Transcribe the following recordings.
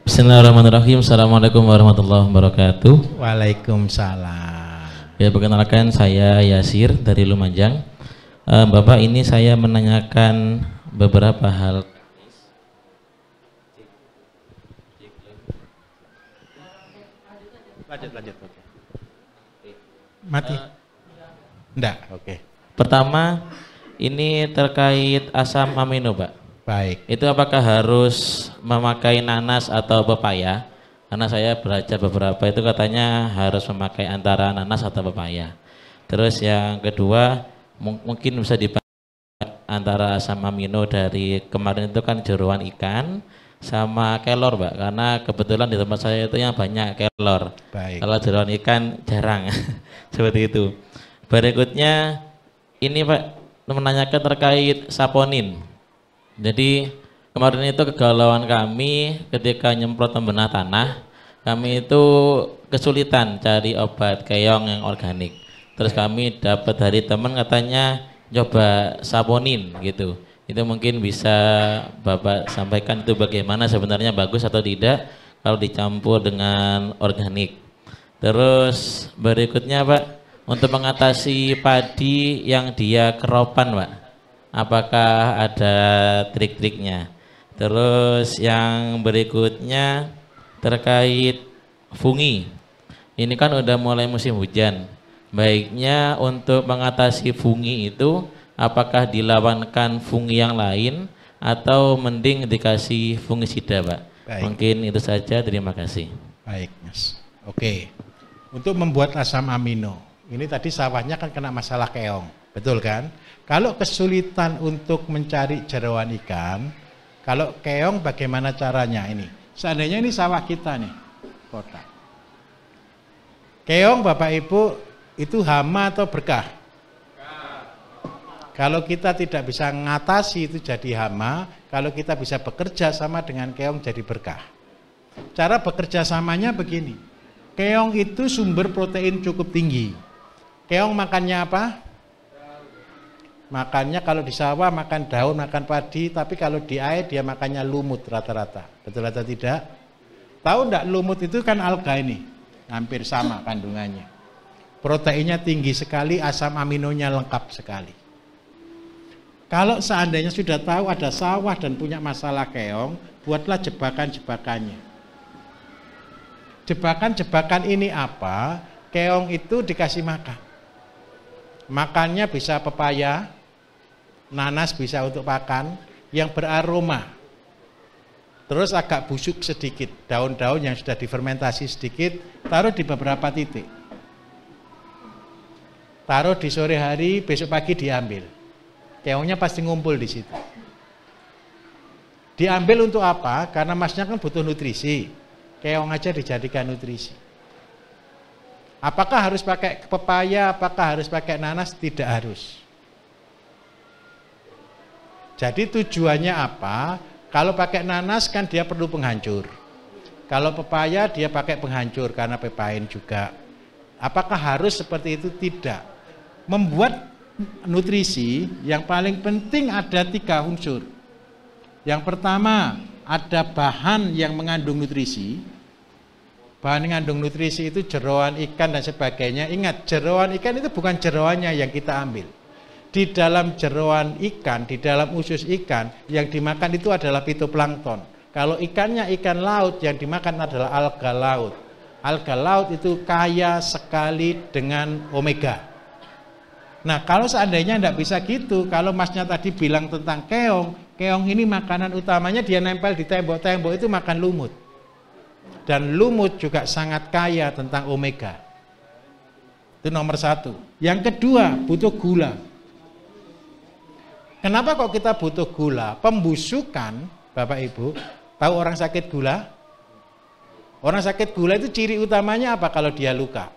Bismillahirrahmanirrahim. Assalamualaikum warahmatullahi wabarakatuh. Waalaikumsalam. Ya, perkenalkan saya Yasir dari Lumajang. Bapak, ini saya menanyakan beberapa hal. Lanjut. Oke. Mati? Enggak, oke. Pertama, ini terkait asam amino, Pak. Baik. Itu apakah harus memakai nanas atau pepaya? Karena saya belajar beberapa itu katanya harus memakai antara nanas atau pepaya. Terus yang kedua, mungkin bisa dibahas antara asam amino dari kemarin itu kan jeroan ikan sama kelor, Pak. Karena kebetulan di tempat saya itu yang banyak kelor. Baik. Kalau jeroan ikan jarang. Seperti itu. Berikutnya ini, Pak, menanyakan terkait saponin. Jadi kemarin itu kegalauan kami ketika nyemprot pembenah tanah, kami itu kesulitan cari obat keong yang organik. Terus kami dapat dari teman katanya coba saponin gitu. Itu mungkin bisa Bapak sampaikan itu bagaimana sebenarnya bagus atau tidak kalau dicampur dengan organik. Terus berikutnya, Pak, untuk mengatasi padi yang dia keropan, Pak, apakah ada trik-triknya? Terus yang berikutnya terkait fungi. Ini kan udah mulai musim hujan. Baiknya untuk mengatasi fungi itu apakah dilawankan fungi yang lain atau mending dikasih fungisida, Pak? Baik. Mungkin itu saja, terima kasih. Baik, Mas. Oke. Untuk membuat asam amino, ini tadi sawahnya kan kena masalah keong, betul kan? Kalau kesulitan untuk mencari jeroan ikan, kalau keong bagaimana caranya ini? Seandainya ini sawah kita nih, kota. Keong Bapak Ibu itu hama atau berkah? Kalau kita tidak bisa mengatasi itu jadi hama, kalau kita bisa bekerja sama dengan keong jadi berkah. Cara bekerja samanya begini, keong itu sumber protein cukup tinggi. Keong makannya apa? Makannya kalau di sawah makan daun, makan padi, tapi kalau di air dia makannya lumut rata-rata. Betul atau tidak? Tahu enggak lumut itu kan alga ini, hampir sama kandungannya. Proteinnya tinggi sekali, asam aminonya lengkap sekali. Kalau seandainya sudah tahu ada sawah dan punya masalah keong, buatlah jebakan-jebakannya. Jebakan-jebakan ini apa? Keong itu dikasih makan. Makannya bisa pepaya, nanas bisa untuk pakan, yang beraroma. Terus agak busuk sedikit, daun-daun yang sudah difermentasi sedikit, taruh di beberapa titik. Taruh di sore hari, besok pagi diambil. Keongnya pasti ngumpul di situ. Diambil untuk apa? Karena masnya kan butuh nutrisi. Keong aja dijadikan nutrisi. Apakah harus pakai pepaya, apakah harus pakai nanas? Tidak harus. Jadi tujuannya apa? Kalau pakai nanas kan dia perlu penghancur. Kalau pepaya dia pakai penghancur karena pepain juga. Apakah harus seperti itu? Tidak. Membuat nutrisi yang paling penting ada 3 unsur. Yang pertama ada bahan yang mengandung nutrisi. Bahan yang mengandung nutrisi itu jeroan ikan dan sebagainya. Ingat, jeroan ikan itu bukan jeroannya yang kita ambil. Di dalam jeroan ikan, di dalam usus ikan, yang dimakan itu adalah fitoplankton. Kalau ikannya ikan laut, yang dimakan adalah alga laut. Alga laut itu kaya sekali dengan omega. Nah, kalau seandainya tidak bisa gitu, kalau masnya tadi bilang tentang keong, keong ini makanan utamanya dia nempel di tembok-tembok itu makan lumut. Dan lumut juga sangat kaya tentang omega. Itu nomor 1. Yang kedua, butuh gula. Kenapa kok kita butuh gula? Pembusukan, Bapak Ibu, tahu orang sakit gula? Orang sakit gula itu ciri utamanya apa kalau dia luka?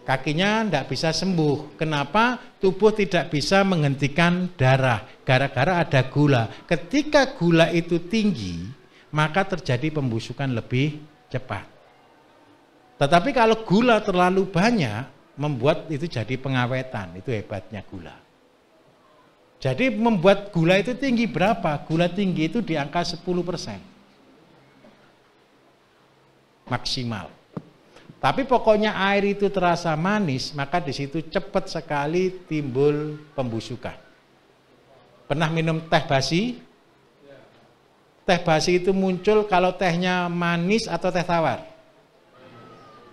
Kakinya tidak bisa sembuh. Kenapa? Tubuh tidak bisa menghentikan darah. Gara-gara ada gula. Ketika gula itu tinggi, maka terjadi pembusukan lebih cepat. Tetapi kalau gula terlalu banyak, membuat itu jadi pengawetan. Itu hebatnya gula. Jadi membuat gula itu tinggi berapa? Gula tinggi itu di angka 10%. maksimal. Tapi pokoknya air itu terasa manis, maka di situ cepat sekali timbul pembusukan. Pernah minum teh basi? Teh basi itu muncul kalau tehnya manis atau teh tawar?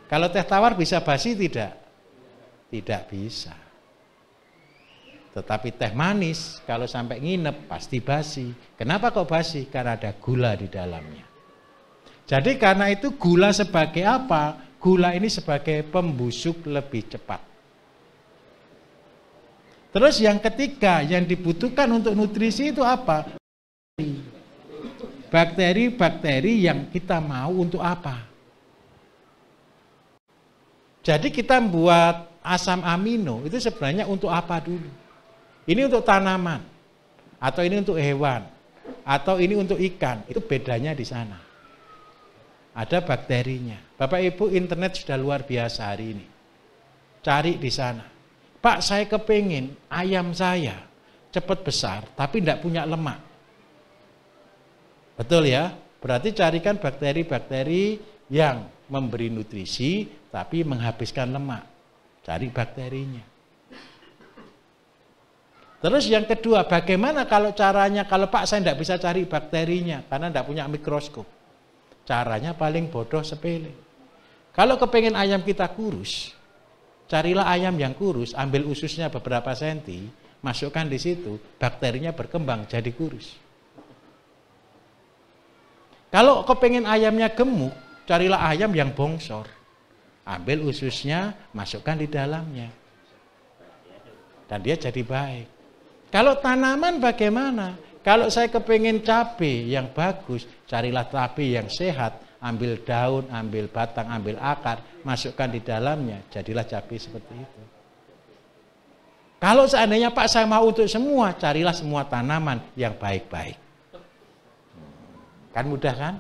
Kalau teh tawar bisa basi tidak? Tidak bisa. Tetapi teh manis kalau sampai nginep pasti basi. Kenapa kok basi? Karena ada gula di dalamnya. Jadi karena itu gula sebagai apa? Gula ini sebagai pembusuk lebih cepat. Terus yang ketiga yang dibutuhkan untuk nutrisi itu apa? Bakteri-bakteri yang kita mau untuk apa? Jadi kita buat asam amino itu sebenarnya untuk apa dulu? Ini untuk tanaman, atau ini untuk hewan, atau ini untuk ikan. Itu bedanya di sana. Ada bakterinya. Bapak Ibu, internet sudah luar biasa hari ini. Cari di sana. Pak, saya kepingin ayam saya cepat besar, tapi tidak punya lemak. Betul ya? Berarti carikan bakteri-bakteri yang memberi nutrisi, tapi menghabiskan lemak. Cari bakterinya. Terus yang kedua, bagaimana kalau caranya, kalau Pak saya tidak bisa cari bakterinya, karena tidak punya mikroskop. Caranya paling bodoh sepele. Kalau kepengen ayam kita kurus, carilah ayam yang kurus, ambil ususnya beberapa senti, masukkan di situ, bakterinya berkembang jadi kurus. Kalau kepengen ayamnya gemuk, carilah ayam yang bongsor, ambil ususnya, masukkan di dalamnya, dan dia jadi baik. Kalau tanaman bagaimana? Kalau saya kepengen cabai yang bagus, carilah cabai yang sehat, ambil daun, ambil batang, ambil akar, masukkan di dalamnya, jadilah cabai seperti itu. Kalau seandainya Pak saya mau untuk semua, carilah semua tanaman yang baik-baik. Kan mudah kan?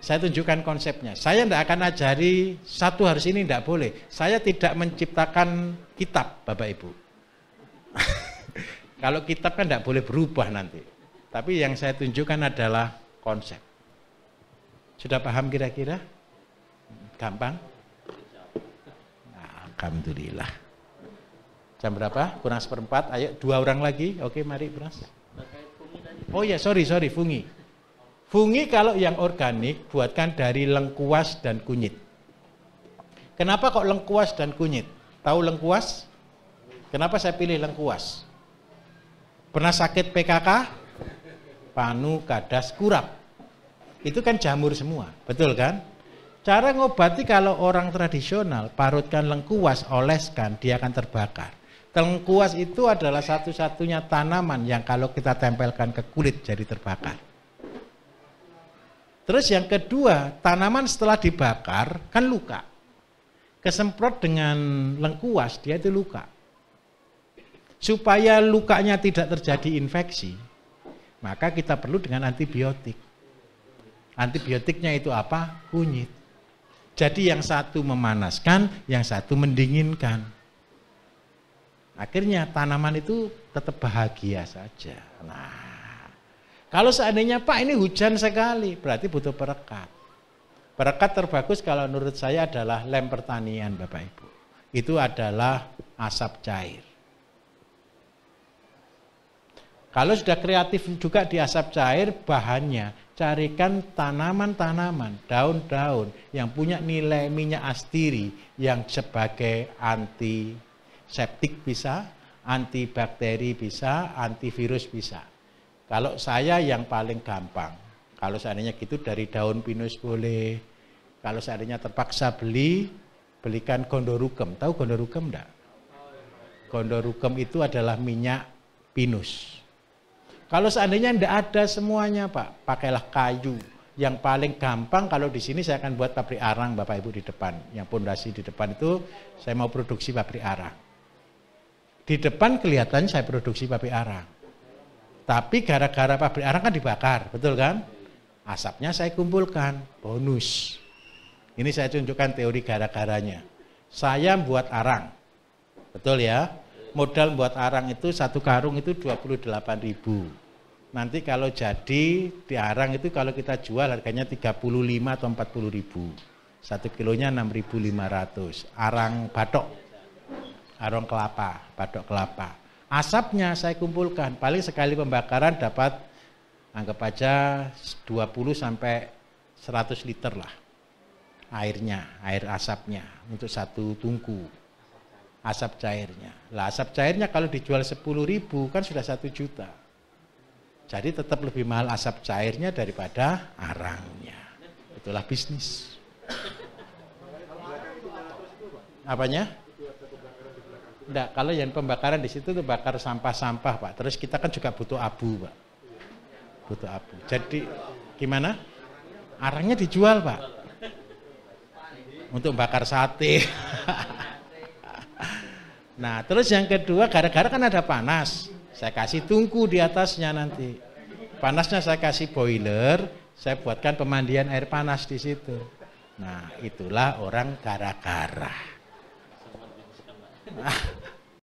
Saya tunjukkan konsepnya. Saya tidak akan ajari satu harus ini, tidak boleh. Saya tidak menciptakan kitab, Bapak Ibu. Kalau kitab kan tidak boleh berubah nanti. Tapi yang saya tunjukkan adalah konsep. Sudah paham kira-kira? Gampang? Nah, alhamdulillah. Jam berapa? Kurang seperempat. Ayo 2 orang lagi. Oke, mari Bros. Oh ya, sorry, fungi. Fungi kalau yang organik buatkan dari lengkuas dan kunyit. Kenapa kok lengkuas dan kunyit? Tahu lengkuas? Kenapa saya pilih lengkuas? Pernah sakit PKK? Panu, kadas, kurap. Itu kan jamur semua, betul kan? Cara ngobati kalau orang tradisional, parutkan lengkuas, oleskan, dia akan terbakar. Lengkuas itu adalah satu-satunya tanaman yang kalau kita tempelkan ke kulit jadi terbakar. Terus yang kedua, tanaman setelah dibakar kan luka. Kesemprot dengan lengkuas, dia itu luka. Supaya lukanya tidak terjadi infeksi, maka kita perlu dengan antibiotik. Antibiotiknya itu apa? Kunyit. Jadi yang satu memanaskan, yang satu mendinginkan. Akhirnya tanaman itu tetap bahagia saja. Nah, kalau seandainya Pak ini hujan sekali, berarti butuh perekat. Perekat terbagus kalau menurut saya adalah lem pertanian Bapak Ibu. Itu adalah asap cair. Kalau sudah kreatif juga di asap cair, bahannya carikan tanaman-tanaman, daun-daun yang punya nilai minyak astiri yang sebagai antiseptik bisa, antibakteri bisa, antivirus bisa. Kalau saya yang paling gampang, kalau seandainya gitu dari daun pinus boleh, kalau seandainya terpaksa belikan gondorukem. Tahu gondorukem enggak? Gondorukem itu adalah minyak pinus. Kalau seandainya tidak ada semuanya Pak, pakailah kayu. Yang paling gampang kalau di sini saya akan buat pabrik arang Bapak Ibu di depan. Yang pondasi di depan itu saya mau produksi pabrik arang. Di depan kelihatan saya produksi pabrik arang. Tapi gara-gara pabrik arang kan dibakar, betul kan? Asapnya saya kumpulkan, bonus. Ini saya tunjukkan teori gara-garanya. Saya buat arang, betul ya? Modal buat arang itu 1 karung itu 28.000. Nanti kalau jadi di arang itu kalau kita jual harganya 35 atau 40 ribu. 1 kilonya 6.500. Arang batok, arang kelapa, batok kelapa. Asapnya saya kumpulkan, paling sekali pembakaran dapat anggap aja 20 sampai 100 liter lah airnya, air asapnya untuk satu tungku. Asap cairnya. Lah asap cairnya kalau dijual 10 ribu kan sudah 1 juta. Jadi tetap lebih mahal asap cairnya daripada arangnya. Itulah bisnis. Apanya? Enggak, kalau yang pembakaran di situ tuh bakar sampah-sampah, Pak. Terus kita kan juga butuh abu, Pak. Butuh abu. Jadi gimana? Arangnya dijual, Pak. Untuk bakar sate. Nah, terus yang kedua, gara-gara kan ada panas. Saya kasih tungku di atasnya nanti. Panasnya saya kasih boiler, saya buatkan pemandian air panas di situ. Nah, itulah orang gara-gara.